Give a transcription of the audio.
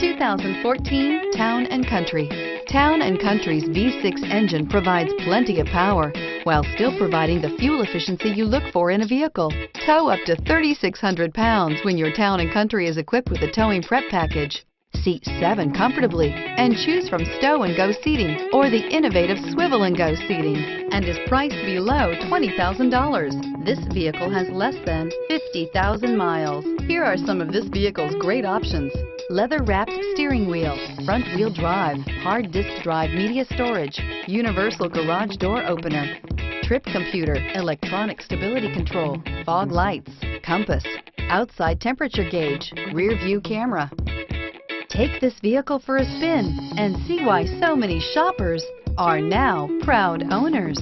2014 Town & Country. Town & Country's V6 engine provides plenty of power while still providing the fuel efficiency you look for in a vehicle. Tow up to 3,600 pounds when your Town & Country is equipped with a towing prep package. Seat 7 comfortably and choose from stow and go seating or the innovative swivel and go seating, and is priced below $20,000. This vehicle has less than 50,000 miles. Here are some of this vehicle's great options: leather-wrapped steering wheel, front-wheel drive, hard disk drive media storage, universal garage door opener, trip computer, electronic stability control, fog lights, compass, outside temperature gauge, rear view camera. Take this vehicle for a spin and see why so many shoppers are now proud owners.